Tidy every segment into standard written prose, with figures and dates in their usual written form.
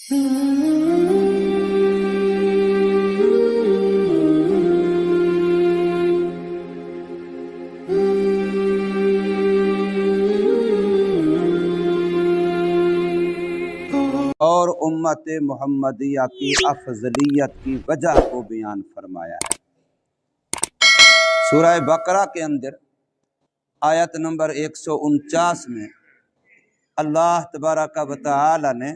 اور امت محمدیہ کی افضلیت کی وجہ کو بیان فرمایا ہے۔ سورہ بقرہ کے اندر آیت نمبر 149 میں اللہ تبارک و تعالی نے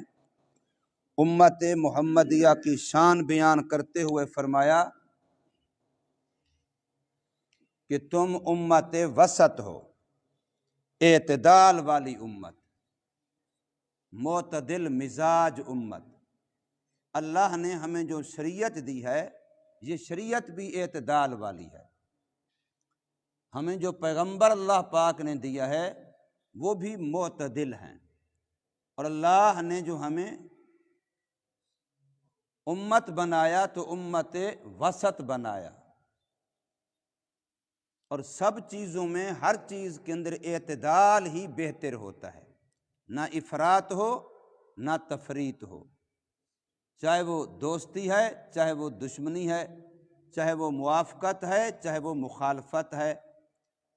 امت محمدیہ کی شان بیان کرتے ہوئے فرمایا کہ تم امت وسط ہو، اعتدال والی امت، معتدل مزاج امت۔ اللہ نے ہمیں جو شریعت دی ہے یہ شریعت بھی اعتدال والی ہے۔ ہمیں جو پیغمبر اللہ پاک نے دیا ہے وہ بھی معتدل ہیں، اور اللہ نے جو ہمیں امت بنایا تو امت وسط بنایا، اور سب چیزوں میں ہر چیز کے اندر اعتدال ہی بہتر ہوتا ہے، نہ افراط ہو نہ تفریط ہو، چاہے وہ دوستی ہے چاہے وہ دشمنی ہے، چاہے وہ موافقت ہے چاہے وہ مخالفت ہے،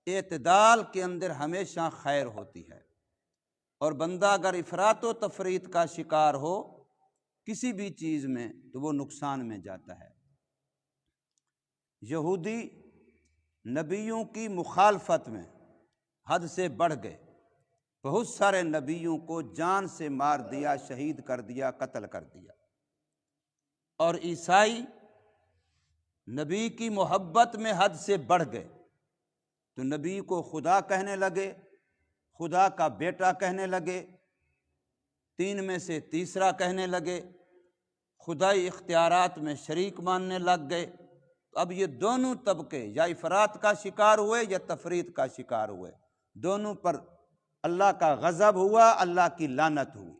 اعتدال کے اندر ہمیشہ خیر ہوتی ہے۔ اور بندہ اگر افراط و تفریط کا شکار ہو کسی بھی چیز میں تو وہ نقصان میں جاتا ہے۔ یہودی نبیوں کی مخالفت میں حد سے بڑھ گئے، بہت سارے نبیوں کو جان سے مار دیا، شہید کر دیا، قتل کر دیا۔ اور عیسائی نبی کی محبت میں حد سے بڑھ گئے تو نبی کو خدا کہنے لگے، خدا کا بیٹا کہنے لگے، تین میں سے تیسرا کہنے لگے، خدائی اختیارات میں شریک ماننے لگ گئے۔ اب یہ دونوں طبقے یا افراط کا شکار ہوئے یا تفریط کا شکار ہوئے، دونوں پر اللہ کا غضب ہوا، اللہ کی لعنت ہوئی۔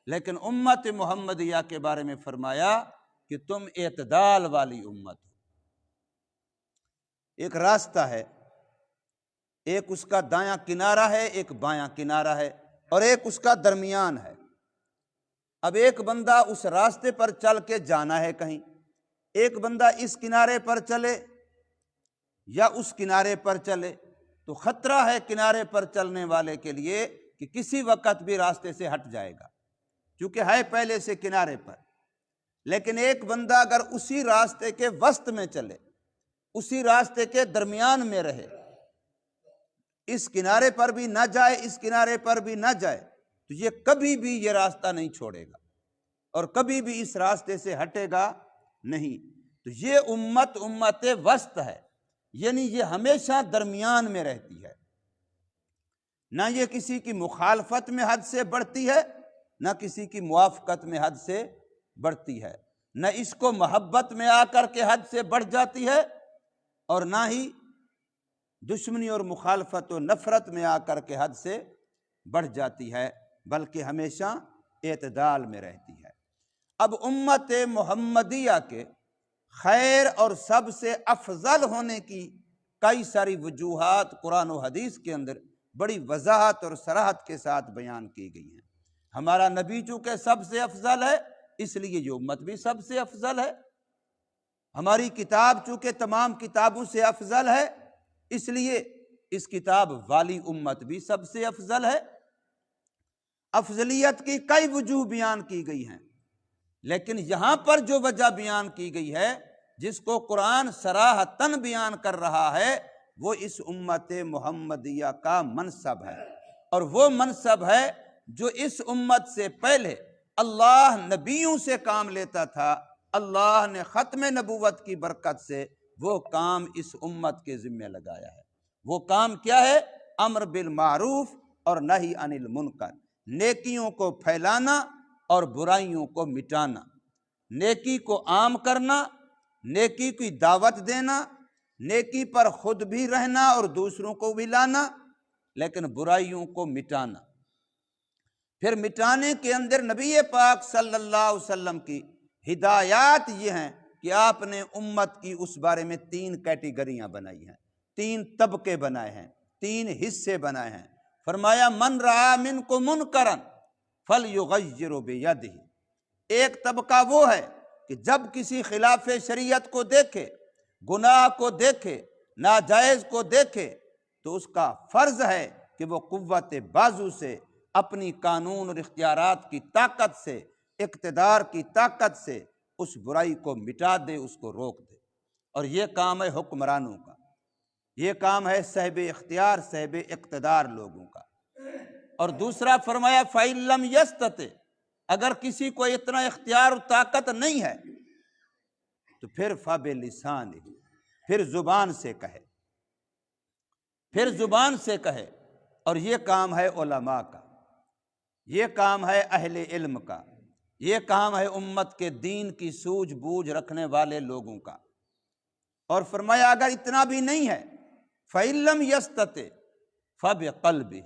لیکن امت محمدیہ کے بارے میں فرمایا کہ تم اعتدال والی امت ہو۔ ایک راستہ ہے، ایک اس کا دایاں کنارہ ہے، ایک بایاں کنارہ ہے، اور ایک اس کا درمیان ہے۔ اب ایک بندہ اس راستے پر چل کے جانا ہے کہیں، ایک بندہ اس کنارے پر چلے یا اس کنارے پر چلے تو خطرہ ہے کنارے پر چلنے والے کے لیے کہ کسی وقت بھی راستے سے ہٹ جائے گا، کیونکہ ہے پہلے سے کنارے پر۔ لیکن ایک بندہ اگر اسی راستے کے وسط میں چلے، اسی راستے کے درمیان میں رہے، اس کنارے پر بھی نہ جائے اس کنارے پر بھی نہ جائے، تو یہ کبھی بھی یہ راستہ نہیں چھوڑے گا اور کبھی بھی اس راستے سے ہٹے گا نہیں۔ تو یہ امت وسط ہے، یعنی یہ ہمیشہ درمیان میں رہتی ہے، نہ یہ کسی کی مخالفت میں حد سے بڑھتی ہے نہ کسی کی موافقت میں حد سے بڑھتی ہے، نہ اس کو محبت میں آ کر کے حد سے بڑھ جاتی ہے اور نہ ہی دشمنی اور مخالفت و نفرت میں آ کر کے حد سے بڑھ جاتی ہے، بلکہ ہمیشہ اعتدال میں رہتی ہے۔ اب امت محمدیہ کے خیر اور سب سے افضل ہونے کی کئی ساری وجوہات قرآن و حدیث کے اندر بڑی وضاحت اور صراحت کے ساتھ بیان کی گئی ہیں۔ ہمارا نبی چونکہ سب سے افضل ہے اس لیے یہ امت بھی سب سے افضل ہے، ہماری کتاب چونکہ تمام کتابوں سے افضل ہے اس لیے اس کتاب والی امت بھی سب سے افضل ہے۔ افضلیت کی کئی وجوہ بیان کی گئی ہیں، لیکن یہاں پر جو وجہ بیان کی گئی ہے جس کو قرآن صراحتاً بیان کر رہا ہے وہ اس امت محمدیہ کا منصب ہے، اور وہ منصب ہے جو اس امت سے پہلے اللہ نبیوں سے کام لیتا تھا، اللہ نے ختم نبوت کی برکت سے وہ کام اس امت کے ذمہ لگایا ہے۔ وہ کام کیا ہے؟ امر بالمعروف اور نہی عن المنکر، نیکیوں کو پھیلانا اور برائیوں کو مٹانا، نیکی کو عام کرنا، نیکی کی دعوت دینا، نیکی پر خود بھی رہنا اور دوسروں کو بھی لانا، لیکن برائیوں کو مٹانا۔ پھر مٹانے کے اندر نبی پاک صلی اللہ علیہ وسلم کی ہدایات یہ ہیں کہ آپ نے امت کی اس بارے میں 3 کیٹیگریاں بنائی ہیں، 3 طبقے بنائے ہیں، 3 حصے بنائے ہیں۔ فرمایا من رعا منکم منکرا فلیغیرہ بیدہ، ایک طبقہ وہ ہے کہ جب کسی خلاف شریعت کو دیکھے، گناہ کو دیکھے، ناجائز کو دیکھے تو اس کا فرض ہے کہ وہ قوت بازو سے، اپنی قانون اور اختیارات کی طاقت سے، اقتدار کی طاقت سے اس برائی کو مٹا دے، اس کو روک دے۔ اور یہ کام ہے حکمرانوں کا، یہ کام ہے صاحب اختیار، صاحب اقتدار لوگوں کا۔ اور دوسرا فرمایا فَإِن لَّمْ يَسْتَطِعْ، اگر کسی کو اتنا اختیار و طاقت نہیں ہے تو پھر فَبِلِسَانِهِ، پھر زبان سے کہے، پھر زبان سے کہے۔ اور یہ کام ہے علماء کا، یہ کام ہے اہل علم کا، یہ کام ہے امت کے دین کی سوجھ بوجھ رکھنے والے لوگوں کا۔ اور فرمایا اگر اتنا بھی نہیں ہے فَإِن لَّمْ يَسْتَطِعْ فَبِقَلْبِهِ،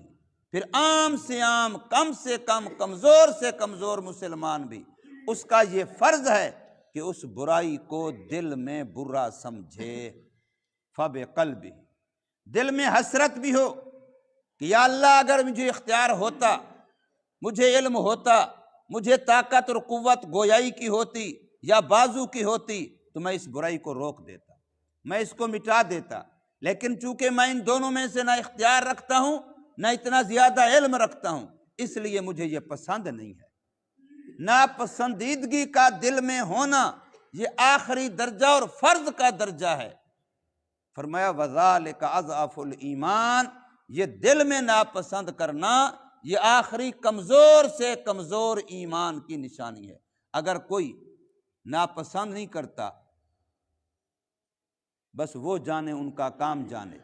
پھر عام سے عام، کم سے کم، کمزور سے کمزور مسلمان بھی اس کا یہ فرض ہے کہ اس برائی کو دل میں برا سمجھے۔ فَبِقَلْبِهِ، دل میں حسرت بھی ہو کہ یا اللہ اگر مجھے اختیار ہوتا، مجھے علم ہوتا، مجھے طاقت اور قوت گویائی کی ہوتی یا بازو کی ہوتی تو میں اس برائی کو روک دیتا، میں اس کو مٹا دیتا۔ لیکن چونکہ میں ان دونوں میں سے نہ اختیار رکھتا ہوں نہ اتنا زیادہ علم رکھتا ہوں، اس لیے مجھے یہ پسند نہیں ہے۔ ناپسندیدگی کا دل میں ہونا یہ آخری درجہ اور فرض کا درجہ ہے۔ فرمایا وَذَلِكَ أَضْعَفُ الْإِيمَانِ، یہ دل میں ناپسند کرنا یہ آخری کمزور سے کمزور ایمان کی نشانی ہے۔ اگر کوئی ناپسند نہیں کرتا، بس وہ جانے، ان کا کام جانے،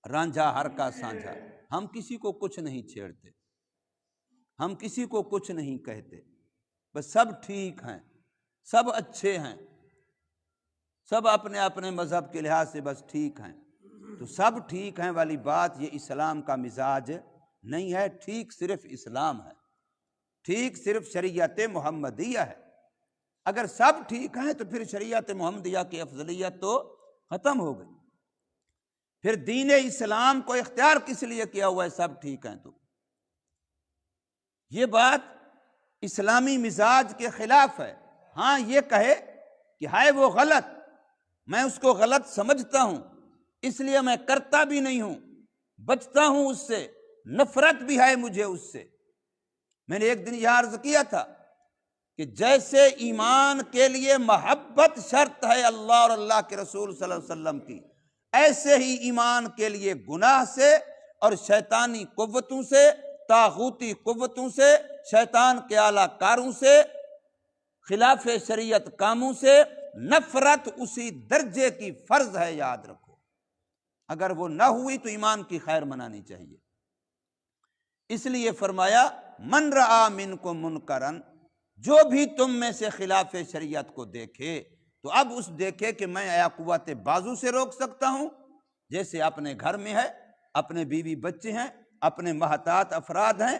رانجھا ہر کا سانجھا، ہم کسی کو کچھ نہیں چھیڑتے، ہم کسی کو کچھ نہیں کہتے، بس سب ٹھیک ہیں، سب اچھے ہیں، سب اپنے اپنے مذہب کے لحاظ سے بس ٹھیک ہیں۔ تو سب ٹھیک ہیں والی بات یہ اسلام کا مزاج نہیں ہے۔ ٹھیک صرف اسلام ہے، ٹھیک صرف شریعت محمدیہ ہے۔ اگر سب ٹھیک ہیں تو پھر شریعت محمدیہ کی افضلیت تو ختم ہو گئی، پھر دین اسلام کو اختیار کس لیے کیا ہوا ہے؟ سب ٹھیک ہیں تو یہ بات اسلامی مزاج کے خلاف ہے۔ ہاں یہ کہے کہ ہائے وہ غلط، میں اس کو غلط سمجھتا ہوں اس لیے میں کرتا بھی نہیں ہوں، بچتا ہوں اس سے، نفرت بھی ہے مجھے اس سے۔ میں نے ایک دن یہ عرض کیا تھا کہ جیسے ایمان کے لیے محبت شرط ہے اللہ اور اللہ کے رسول صلی اللہ علیہ وسلم کی، ایسے ہی ایمان کے لیے گناہ سے اور شیطانی قوتوں سے، طاغوتی قوتوں سے، شیطان کے اعلیٰ کاروں سے، خلاف شریعت کاموں سے نفرت اسی درجے کی فرض ہے، یاد رکھو۔ اگر وہ نہ ہوئی تو ایمان کی خیر منانی چاہیے۔ اس لیے فرمایا من رعا منکم منکرن، جو بھی تم میں سے خلاف شریعت کو دیکھے تو اب اس دیکھے کہ میں آیا قوت بازو سے روک سکتا ہوں، جیسے اپنے گھر میں ہے، اپنے بیوی بچے ہیں، اپنے محتاط افراد ہیں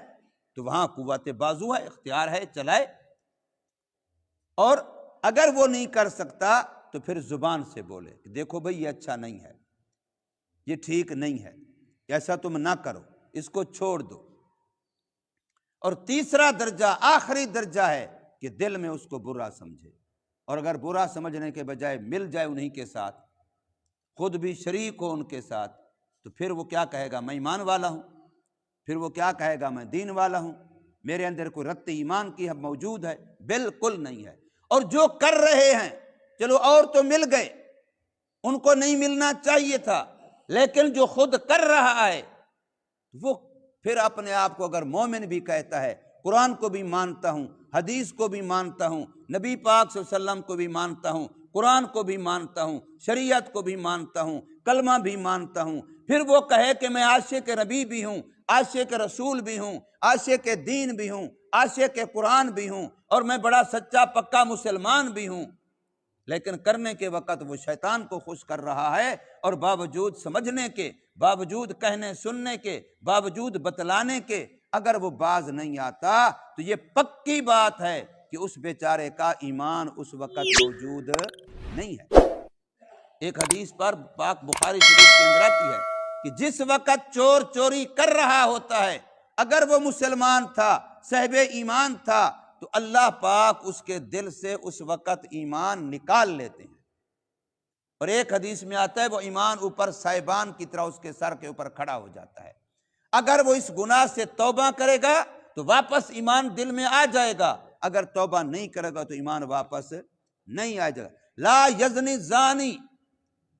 تو وہاں قوت بازو ہے، اختیار ہے، چلائے۔ اور اگر وہ نہیں کر سکتا تو پھر زبان سے بولے کہ دیکھو بھئی یہ اچھا نہیں ہے، یہ ٹھیک نہیں ہے، ایسا تم نہ کرو، اس کو چھوڑ دو۔ اور تیسرا درجہ، آخری درجہ ہے کہ دل میں اس کو برا سمجھے، اور اگر برا سمجھنے کے بجائے مل جائے انہی کے ساتھ، خود بھی شریک ہو ان کے ساتھ، تو پھر وہ کیا کہے گا؟ میں ایمان والا ہوں۔ پھر وہ کیا کہے گا؟ میں دین والا ہوں، میرے اندر کوئی رت ایمان کی موجود ہے؟ بالکل نہیں ہے۔ اور جو کر رہے ہیں، چلو اور تو مل گئے، ان کو نہیں ملنا چاہیے تھا، لیکن جو خود کر رہا ہے وہ پھر اپنے آپ کو اگر مومن بھی کہتا ہے، قرآن کو بھی مانتا ہوں، حدیث کو بھی مانتا ہوں، نبی پاک صلی اللہ علیہ وسلم کو بھی مانتا ہوں، قرآن کو بھی مانتا ہوں، شریعت کو بھی مانتا ہوں، کلمہ بھی مانتا ہوں، پھر وہ کہے کہ میں عاشق نبی بھی ہوں، عاشق رسول بھی ہوں، عاشق دین بھی ہوں، عاشق قرآن بھی ہوں، اور میں بڑا سچا پکا مسلمان بھی ہوں، لیکن کرنے کے وقت وہ شیطان کو خوش کر رہا ہے، اور باوجود سمجھنے کے، باوجود کہنے سننے کے، باوجود بتلانے کے اگر وہ باز نہیں آتا تو یہ پکی بات ہے کہ اس بیچارے کا ایمان اس وقت موجود نہیں ہے۔ ایک حدیث پر پاک بخاری شریف کے اندر آتی ہے کہ جس وقت چور چوری کر رہا ہوتا ہے، اگر وہ مسلمان تھا، صاحب ایمان تھا، تو اللہ پاک اس کے دل سے اس وقت ایمان نکال لیتے ہیں۔ اور ایک حدیث میں آتا ہے وہ ایمان اوپر سائبان کی طرح اس کے سر کے اوپر کھڑا ہو جاتا ہے۔ اگر وہ اس گناہ سے توبہ کرے گا تو واپس ایمان دل میں آ جائے گا، اگر توبہ نہیں کرے گا تو ایمان واپس نہیں آ جائے گا۔ لا یزنی زانی،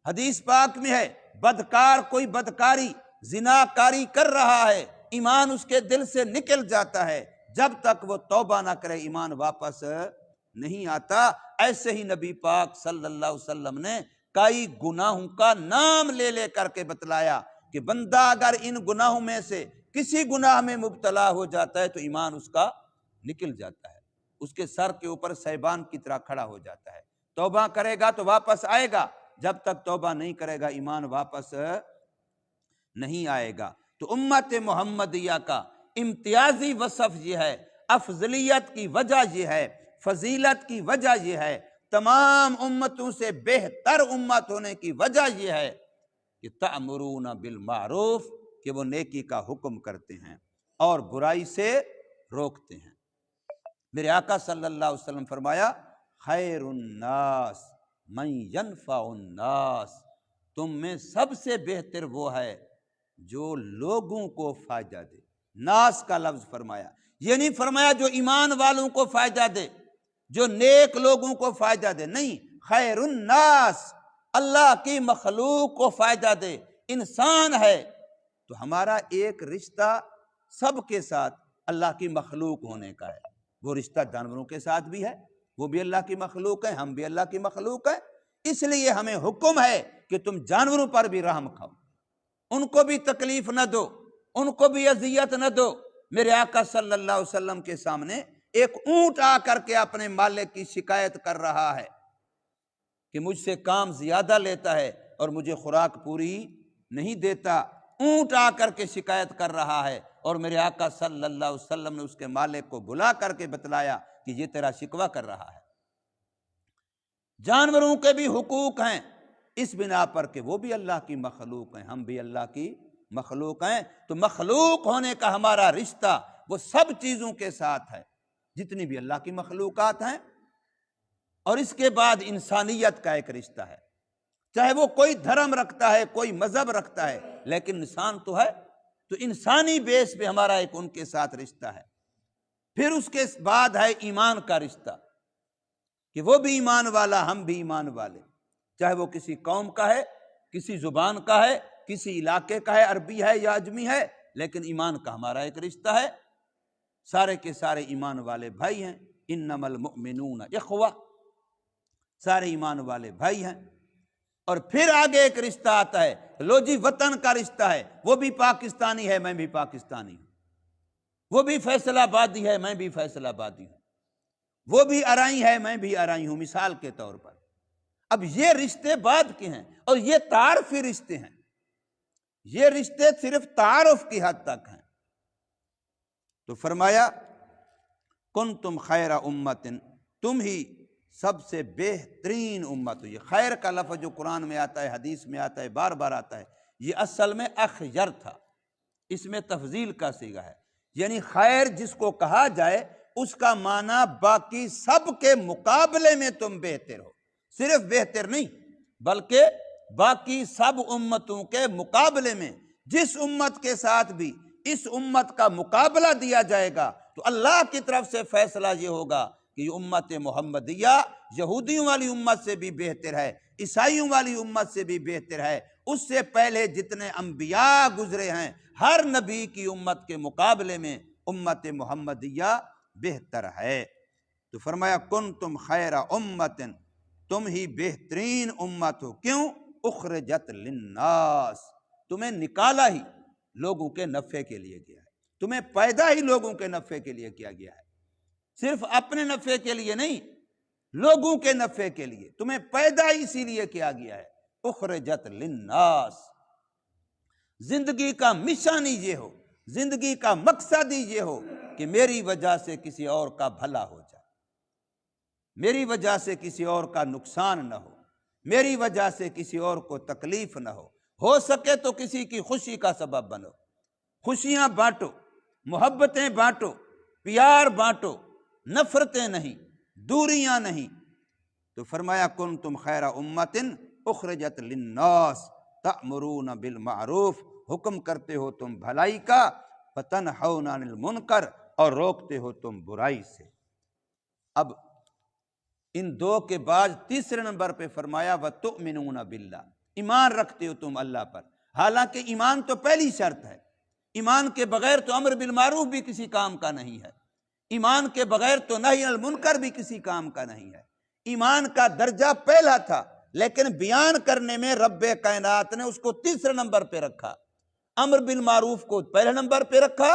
حدیث پاک میں ہے بدکار کوئی بدکاری زنا کاری کر رہا ہے، ایمان اس کے دل سے نکل جاتا ہے، جب تک وہ توبہ نہ کرے ایمان واپس نہیں آتا۔ ایسے ہی نبی پاک صلی اللہ علیہ وسلم نے کئی گناہوں کا نام لے لے کر کے بتلایا کہ بندہ اگر ان گناہوں میں سے کسی گناہ میں مبتلا ہو جاتا ہے تو ایمان اس کا نکل جاتا ہے، اس کے سر کے اوپر سیبان کی طرح کھڑا ہو جاتا ہے۔ توبہ کرے گا تو واپس آئے گا، جب تک توبہ نہیں کرے گا ایمان واپس نہیں آئے گا۔ تو امت محمدیہ کا امتیازی وصف یہ ہے، افضلیت کی وجہ یہ ہے، فضیلت کی وجہ یہ ہے، تمام امتوں سے بہتر امت ہونے کی وجہ یہ ہے کہ تأمرون بالمعروف، کہ وہ نیکی کا حکم کرتے ہیں اور برائی سے روکتے ہیں۔ میرے آقا صلی اللہ علیہ وسلم فرمایا خیر الناس من ینفع الناس، تم میں سب سے بہتر وہ ہے جو لوگوں کو فائدہ دے۔ ناس کا لفظ فرمایا، یہ نہیں فرمایا جو ایمان والوں کو فائدہ دے، جو نیک لوگوں کو فائدہ دے، نہیں، خیر الناس اللہ کی مخلوق کو فائدہ دے، انسان ہے تو ہمارا ایک رشتہ سب کے ساتھ اللہ کی مخلوق ہونے کا ہے، وہ رشتہ جانوروں کے ساتھ بھی ہے، وہ بھی اللہ کی مخلوق ہے، ہم بھی اللہ کی مخلوق ہیں، اس لیے ہمیں حکم ہے کہ تم جانوروں پر بھی رحم کھاؤ، ان کو بھی تکلیف نہ دو، ان کو بھی اذیت نہ دو۔ میرے آقا صلی اللہ علیہ وسلم کے سامنے ایک اونٹ آ کر کے اپنے مالک کی شکایت کر رہا ہے کہ مجھ سے کام زیادہ لیتا ہے اور مجھے خوراک پوری نہیں دیتا۔ اونٹ آ کر کے شکایت کر رہا ہے اور میرے آقا صلی اللہ علیہ وسلم نے اس کے مالک کو بلا کر کے بتلایا کہ یہ تیرا شکوہ کر رہا ہے۔ جانوروں کے بھی حقوق ہیں اس بنا پر کہ وہ بھی اللہ کی مخلوق ہیں، ہم بھی اللہ کی مخلوق ہیں، تو مخلوق ہونے کا ہمارا رشتہ وہ سب چیزوں کے ساتھ ہے جتنی بھی اللہ کی مخلوقات ہیں، اور اس کے بعد انسانیت کا ایک رشتہ ہے، چاہے وہ کوئی دھرم رکھتا ہے، کوئی مذہب رکھتا ہے، لیکن انسان تو ہے، تو انسانی بیس پہ ہمارا ایک ان کے ساتھ رشتہ ہے۔ پھر اس کے بعد ہے ایمان کا رشتہ، کہ وہ بھی ایمان والا، ہم بھی ایمان والے، چاہے وہ کسی قوم کا ہے، کسی زبان کا ہے، کسی علاقے کا ہے، عربی ہے یا اجمی ہے، لیکن ایمان کا ہمارا ایک رشتہ ہے، سارے کے سارے ایمان والے بھائی ہیں، انما المؤمنون اخوہ، سارے ایمان والے بھائی ہیں۔ اور پھر آگے ایک رشتہ آتا ہے، لو جی وطن کا رشتہ ہے، وہ بھی پاکستانی ہے، میں بھی پاکستانی ہوں، وہ بھی فیصل آبادی ہے، میں بھی فیصل آبادی ہوں، وہ بھی ارائی ہے، میں بھی ارائی ہوں، مثال کے طور پر۔ اب یہ رشتے بعد کے ہیں اور یہ تعارفی رشتے ہیں، یہ رشتے صرف تعارف کی حد تک ہیں۔ تو فرمایا کنتم خیر امت، تم ہی سب سے بہترین امت ہو۔ یہ خیر کا لفظ جو قرآن میں آتا ہے، حدیث میں آتا ہے، بار بار آتا ہے، یہ اصل میں اخیر تھا، اس میں تفضیل کا صیغہ ہے، یعنی خیر جس کو کہا جائے اس کا معنی باقی سب کے مقابلے میں تم بہتر ہو، صرف بہتر نہیں بلکہ باقی سب امتوں کے مقابلے میں، جس امت کے ساتھ بھی اس امت کا مقابلہ دیا جائے گا تو اللہ کی طرف سے فیصلہ یہ ہوگا کہ یہ امت محمدیہ یہودیوں والی امت سے بھی بہتر ہے، عیسائیوں والی امت سے بھی بہتر ہے، اس سے پہلے جتنے انبیاء گزرے ہیں ہر نبی کی امت کے مقابلے میں امت محمدیہ بہتر ہے۔ تو فرمایا کنتم خیر امت، تم ہی بہترین امت ہو، کیوں؟ اخرجت للناس، تمہیں نکالا ہی لوگوں کے نفع کے لیے گیا ہے، تمہیں پیدا ہی لوگوں کے نفع کے لیے کیا گیا ہے، صرف اپنے نفع کے لیے نہیں، لوگوں کے نفع کے لیے تمہیں پیدا اسی لیے کیا گیا ہے۔ اخرجت للناس، زندگی کا مشن ہی یہ ہو، زندگی کا مقصد ہی یہ ہو کہ میری وجہ سے کسی اور کا بھلا ہو جائے، میری وجہ سے کسی اور کا نقصان نہ ہو، میری وجہ سے کسی اور کو تکلیف نہ ہو سکے تو کسی کی خوشی کا سبب بنو، خوشیاں بانٹو، محبتیں بانٹو، پیار بانٹو، نفرتیں نہیں، دوریاں نہیں۔ تو فرمایا کنتم خیر امت اخرجت للناس تأمرون بالمعروف، حکم کرتے ہو تم بھلائی کا، وتنہون عن المنکر، اور روکتے ہو تم برائی سے۔ اب ان دو کے بعد تیسرے نمبر پہ فرمایا وتؤمنون باللہ، ایمان رکھتے ہو تم اللہ پر۔ حالانکہ ایمان تو پہلی شرط ہے، ایمان کے بغیر تو امر بالمعروف بھی کسی کام کا نہیں ہے، ایمان کے بغیر تو نہی عن المنکر بھی کسی کام کا نہیں ہے۔ ایمان کا درجہ پہلا تھا، لیکن بیان کرنے میں رب کائنات نے اس کو تیسرے نمبر پہ رکھا، امر بالمعروف کو پہلے نمبر پہ رکھا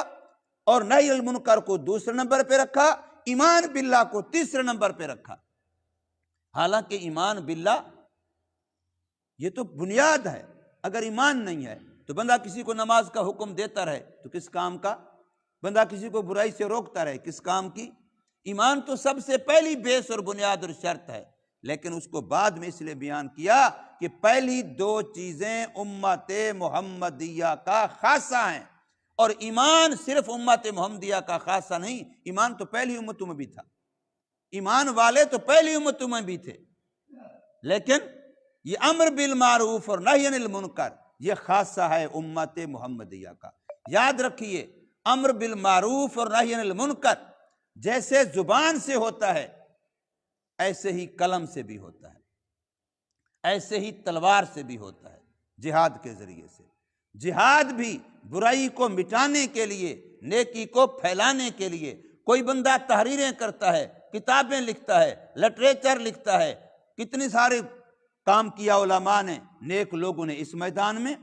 اور نہی عن المنکر کو دوسرے نمبر پہ رکھا، ایمان باللہ کو تیسرے نمبر پہ رکھا۔ حالانکہ ایمان باللہ یہ تو بنیاد ہے، اگر ایمان نہیں ہے تو بندہ کسی کو نماز کا حکم دیتا رہے تو کس کام کا، بندہ کسی کو برائی سے روکتا رہے کس کام کی۔ ایمان تو سب سے پہلی بیس اور بنیاد اور شرط ہے، لیکن اس کو بعد میں اس لیے بیان کیا کہ پہلی دو چیزیں امت محمدیہ کا خاصہ ہیں، اور ایمان صرف امت محمدیہ کا خاصہ نہیں، ایمان تو پہلی امتوں میں بھی تھا، ایمان والے تو پہلی امتوں میں بھی تھے، لیکن یہ امر بالمعروف اور نہی عن المنکر یہ خاصہ ہے امت محمدیہ کا۔ یاد رکھیے، امر بالمعروف اور نہی عن المنکر جیسے زبان سے ہوتا ہے ایسے ہی قلم سے بھی ہوتا ہے، ایسے ہی تلوار سے بھی ہوتا ہے، جہاد کے ذریعے سے۔ جہاد بھی برائی کو مٹانے کے لیے، نیکی کو پھیلانے کے لیے۔ کوئی بندہ تحریریں کرتا ہے، کتابیں لکھتا ہے، لٹریچر لکھتا ہے، کتنی سارے کام کیا علماء نے، نیک لوگوں نے اس میدان میں،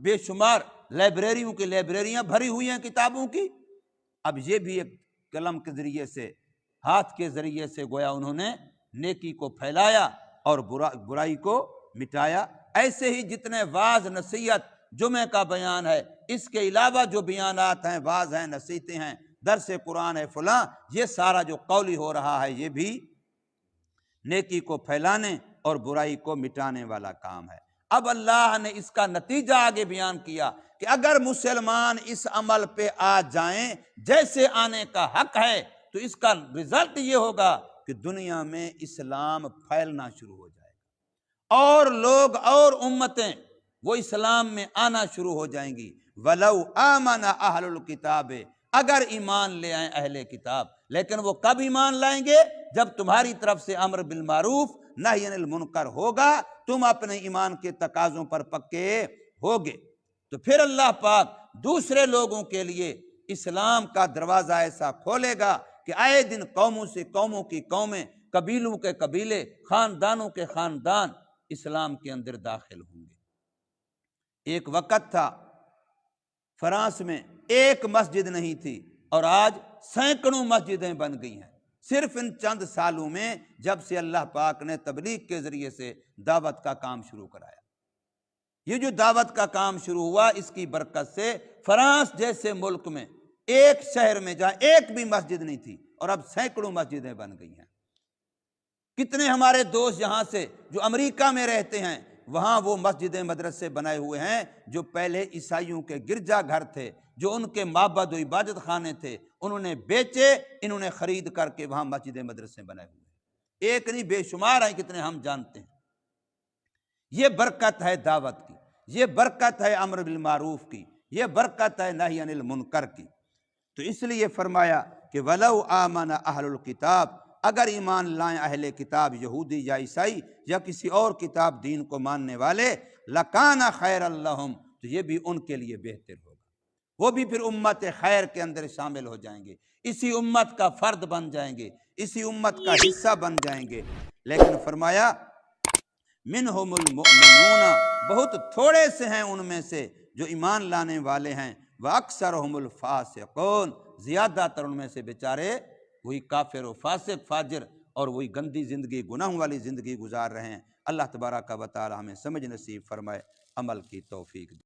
بے شمار لائبریریوں کی لائبریریاں بھری ہوئی ہیں کتابوں کی۔ اب یہ بھی ایک قلم کے ذریعے سے، ہاتھ کے ذریعے سے گویا انہوں نے نیکی کو پھیلایا اور برائی کو مٹایا۔ ایسے ہی جتنے واعظ نصیحت جمعہ کا بیان ہے، اس کے علاوہ جو بیانات ہیں، واعظ ہیں، نصیحتیں ہیں، درس قرآن ہے، فلاں، یہ سارا جو قولی ہو رہا ہے یہ بھی نیکی کو پھیلانے اور برائی کو مٹانے والا کام ہے۔ اب اللہ نے اس کا نتیجہ آگے بیان کیا کہ اگر مسلمان اس عمل پہ آ جائیں جیسے آنے کا حق ہے تو اس کا رزلٹ یہ ہوگا کہ دنیا میں اسلام پھیلنا شروع ہو جائے گا، اور لوگ اور امتیں وہ اسلام میں آنا شروع ہو جائیں گی۔ وَلَوْ آمَنَ أَهْلُ الْكِتَابِ، اگر ایمان لے آئیں اہل کتاب، لیکن وہ کب ایمان لائیں گے؟ جب تمہاری طرف سے امر بالمعروف نہی عن المنکر ہوگا، تم اپنے ایمان کے تقاضوں پر پکے ہوگے، تو پھر اللہ پاک دوسرے لوگوں کے لیے اسلام کا دروازہ ایسا کھولے گا کہ آئے دن قوموں سے قوموں کی قومیں، قبیلوں کے قبیلے، خاندانوں کے خاندان اسلام کے اندر داخل ہوں گے۔ ایک وقت تھا فرانس میں ایک مسجد نہیں تھی، اور آج سینکڑوں مسجدیں بن گئی ہیں، صرف ان چند سالوں میں جب سے اللہ پاک نے تبلیغ کے ذریعے سے دعوت کا کام شروع کرایا۔ یہ جو دعوت کا کام شروع ہوا، اس کی برکت سے فرانس جیسے ملک میں ایک شہر میں جہاں ایک بھی مسجد نہیں تھی، اور اب سینکڑوں مسجدیں بن گئی ہیں۔ کتنے ہمارے دوست یہاں سے جو امریکہ میں رہتے ہیں، وہاں وہ مسجدیں مدرسے بنائے ہوئے ہیں جو پہلے عیسائیوں کے گرجا گھر تھے، جو ان کے معبد و عبادت خانے تھے، انہوں نے بیچے، انہوں نے خرید کر کے وہاں مسجدیں مدرسے بنائے ہوئے ہیں۔ ایک نہیں، بے شمار ہیں، کتنے ہم جانتے ہیں۔ یہ برکت ہے دعوت کی، یہ برکت ہے امر بالمعروف کی، یہ برکت ہے نہی عن المنکر کی۔ تو اس لیے فرمایا کہ وَلَوْ آمَنَ أَهْلُ الْكِتَابِ، اگر ایمان لائیں اہل کتاب، یہودی یا عیسائی یا کسی اور کتاب دین کو ماننے والے، لَكَانَ خَيْرًا لَهُمْ، تو یہ بھی ان کے لیے بہتر ہوگا، وہ بھی پھر امت خیر کے اندر شامل ہو جائیں گے، اسی امت کا فرد بن جائیں گے، اسی امت کا حصہ بن جائیں گے۔ لیکن فرمایا منہم المؤمنون، بہت تھوڑے سے ہیں ان میں سے جو ایمان لانے والے ہیں، وَأَكْثَرُهُمُ الْفَاسِقُونَ، زیادہ تر ان میں سے بیچارے وہی کافر و فاسق فاجر اور وہی گندی زندگی، گناہوں والی زندگی گزار رہے ہیں۔ اللہ تبارک و تعالی ہمیں سمجھ نصیب فرمائے، عمل کی توفیق دے۔